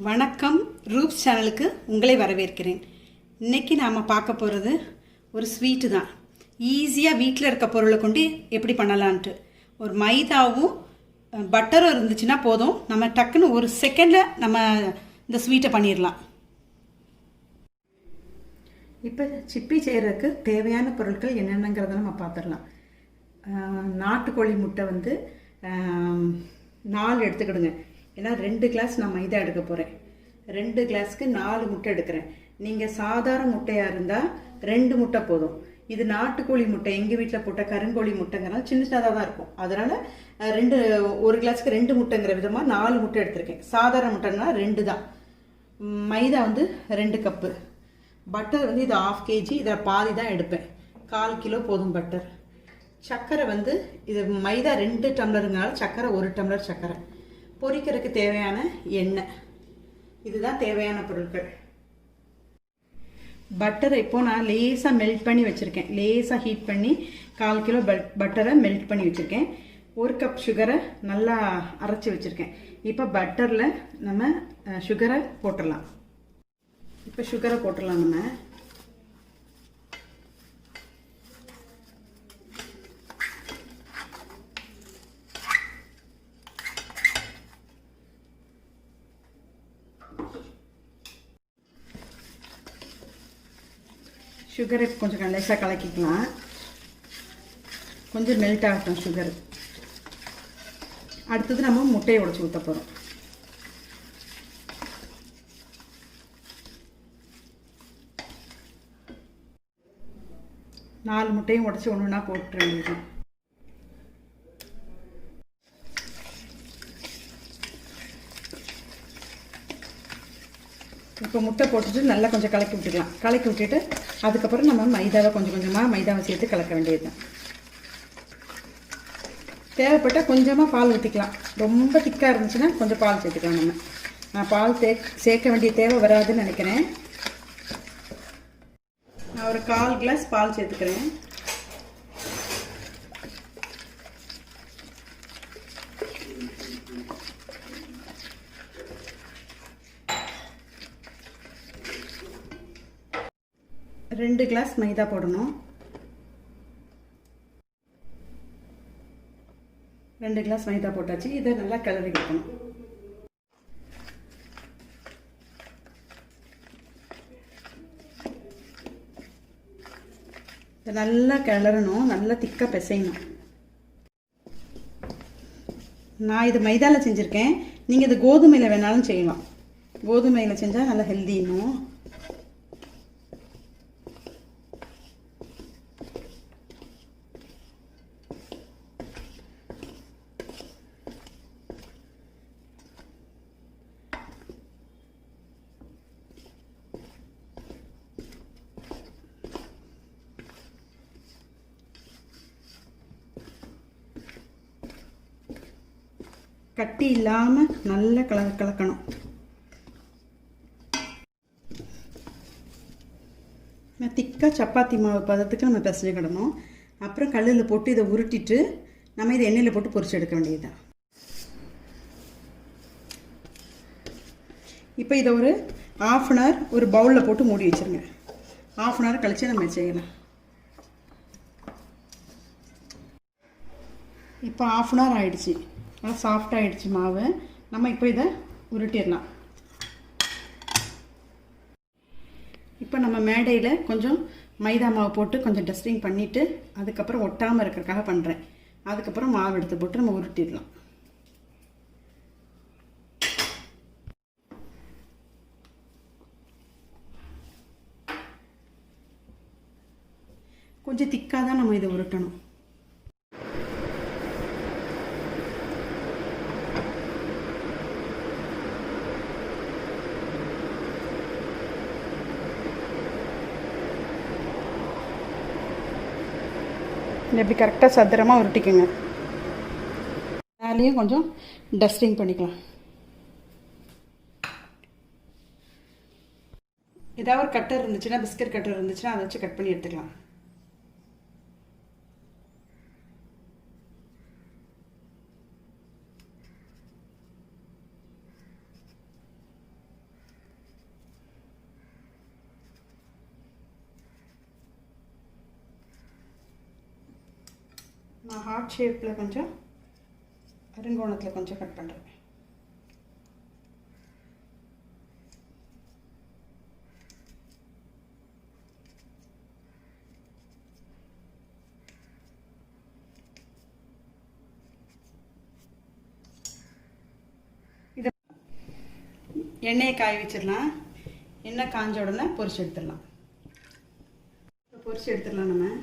வணக்கம். ரூப்ஸ் சேனலுக்கு உங்களை வரவேற்கிறேன். இன்றைக்கி நாம் பார்க்க போகிறது ஒரு ஸ்வீட்டு தான். ஈஸியாக வீட்டில் இருக்க பொருளை கொண்டு எப்படி பண்ணலான்ட்டு. ஒரு மைதாவும் பட்டரும் இருந்துச்சுன்னா போதும், நம்ம டக்குன்னு ஒரு செகண்டில் நம்ம இந்த ஸ்வீட்டை பண்ணிடலாம். இப்போ சிப்பி செய்கிறதுக்கு தேவையான பொருட்கள் என்னென்னங்கிறத நம்ம பார்த்துடலாம். நாட்டுக்கோழி முட்டை 4 எடுத்துக்கிடுங்க. ஏன்னா 2 கிளாஸ் நான் மைதா எடுக்க போகிறேன். 2 கிளாஸ்க்கு 4 முட்டை எடுக்கிறேன். நீங்கள் சாதாரண முட்டையாக இருந்தால் 2 முட்டை போதும். இது நாட்டுக்கோழி முட்டை, எங்கள் வீட்டில் போட்ட கருங்கோழி முட்டைங்கிறனால சின்னதாக தான் இருக்கும். அதனால் ஒரு கிளாஸ்க்கு 2 முட்டைங்கிற விதமாக 4 முட்டை எடுத்திருக்கேன். சாதாரண முட்டைன்னா 2 தான். மைதா 2 கப்பு. பட்டர் இது 1/2 kg. இதில் பாதி தான் எடுப்பேன். 1/4 கிலோ போதும் பட்டர். சர்க்கரை இது மைதா 2 டம்ளருங்கனால சர்க்கரை 1 டம்ளர் சர்க்கரை. பொரிக்கிறதுக்கு தேவையான எண்ணெய். இதுதான் தேவையான பொருட்கள். பட்டரை இப்போ நான் லேசாக மெல்ட் பண்ணி வச்சுருக்கேன். லேசாக ஹீட் பண்ணி 1/4 கிலோ பட்டரை மெல்ட் பண்ணி வச்சுருக்கேன். 1 கப் சுகரை நல்லா அரைச்சி வச்சுருக்கேன். இப்போ பட்டரில் நம்ம சுகரை போட்டுடலாம். இப்போ சுகரை போட்டுடலாம். நம்ம சுகரை கொஞ்சம் லேசாக கலக்கிக்கலாம். கொஞ்சம் மெல்ட் ஆகட்டும் சுகர். அடுத்தது நம்ம முட்டையை உடைச்சி ஊற்ற போகிறோம். நாலு முட்டையும் உடைச்சி ஒன்றுனா போட்டுற வேண்டியது. இப்போ முட்டை போட்டுட்டு நல்லா கொஞ்சம் கலக்கி விட்டுக்கலாம். கலக்கி விட்டுட்டு அதுக்கப்புறம் நம்ம மைதாவை கொஞ்சம் கொஞ்சமாக மைதாவை சேர்த்து கலக்க வேண்டியது. தேவைப்பட்டால் கொஞ்சமாக பால் ஊற்றிக்கலாம். ரொம்ப திக்காக இருந்துச்சுன்னா கொஞ்சம் பால் சேர்த்துக்கலாம். நான் பால் சேர்க்க வேண்டிய தேவை வராதுன்னு நினைக்கிறேன். நான் ஒரு 1/4 கிளாஸ் பால் சேர்த்துக்கிறேன். ரெண்டு கிளாஸ் மைதா போடணும். 2 கிளாஸ் மைதா போட்டாச்சு. இதை நல்லா கிளறி வைக்கணும். இதை நல்லா கிளறணும். நல்லா திக்காக பிசையணும். நான் இது மைதாவில் செஞ்சுருக்கேன். நீங்கள் இது கோதுமையில் வேணாலும் செய்யலாம். கோதுமையில் செஞ்சால் நல்லா ஹெல்தி. இன்னும் கட்டி இல்லாமல் நல்லா கலக்கணும். திக்காக சப்பாத்தி மாவு பதத்துக்கு நம்ம பிசைஞ்சுக்கிடணும். அப்புறம் கல்லில் போட்டு இதை உருட்டிட்டு நம்ம இதை எண்ணெயில் போட்டு பொரிச்சு எடுக்க வேண்டியதுதான். இப்போ இதை ஒரு 1/2 அன் ஹவர் ஒரு பவுலில் போட்டு மூடி வச்சுருங்க. 1/2 அன் ஹவர் கழித்து நம்ம செய்யலாம். இப்போ 1/2 அன் ஹவர் ஆயிடுச்சு. நல்லா சாஃப்டாக ஆகிடுச்சு மாவு. நம்ம இப்போ இதை உருட்டிடலாம். இப்போ நம்ம மேடையில் கொஞ்சம் மைதா மாவு போட்டு கொஞ்சம் டஸ்டிங் பண்ணிவிட்டு அதுக்கப்புறம் ஒட்டாமல் இருக்கிறதுக்காக பண்ணுறேன். அதுக்கப்புறம் மாவு எடுத்து போட்டு நம்ம உருட்டிடலாம். கொஞ்சம் திக்காக தான் நம்ம இதை உருட்டணும். எப்படி கரெக்டாக சதுரமாக உருட்டிக்குங்க. மேலேயும் கொஞ்சம் டஸ்டிங் பண்ணிக்கலாம். ஏதாவது ஒரு கட்டர் இருந்துச்சுன்னா, பிஸ்கட் கட்டர் இருந்துச்சுன்னா அதை வச்சு கட் பண்ணி எடுத்துக்கலாம். நான் ஹார்ட் ஷேப்பில் கொஞ்சம் அருங்கோணத்தில் கொஞ்சம் கட் பண்ணுறேன். இதை எண்ணெயை காய வச்சிடலாம். எண்ணெய் காஞ்ச உடனே பொரிச்சு எடுத்துடலாம். பொரிச்சு எடுத்துடலாம். நம்ம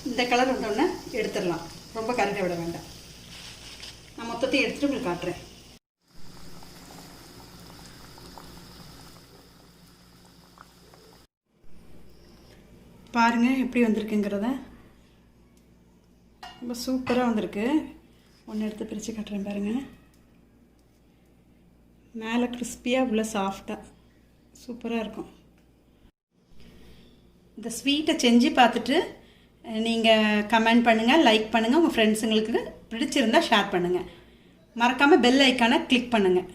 இந்த கலர் வந்தோடனே எடுத்துடலாம். ரொம்ப கருக விட வேண்டாம். நான் மொத்தத்தையும் எடுத்துகிட்டு உங்களுக்கு காட்டுறேன். பாருங்கள் எப்படி வந்திருக்குங்கிறத. ரொம்ப சூப்பராக வந்திருக்கு. ஒன்று எடுத்து பிரித்து காட்டுறேன் பாருங்கள். மேலே கிறிஸ்பியாக உள்ள சாஃப்டாக சூப்பராக இருக்கும். இந்த ஸ்வீட்டை செஞ்சு பார்த்துட்டு நீங்கள் கமெண்ட் பண்ணுங்கள், லைக் பண்ணுங்கள், உங்கள் ஃப்ரெண்ட்ஸுங்களுக்கு பிடிச்சிருந்தால் ஷேர் பண்ணுங்கள். மறக்காமல் பெல் ஐக்கானை கிளிக் பண்ணுங்கள்.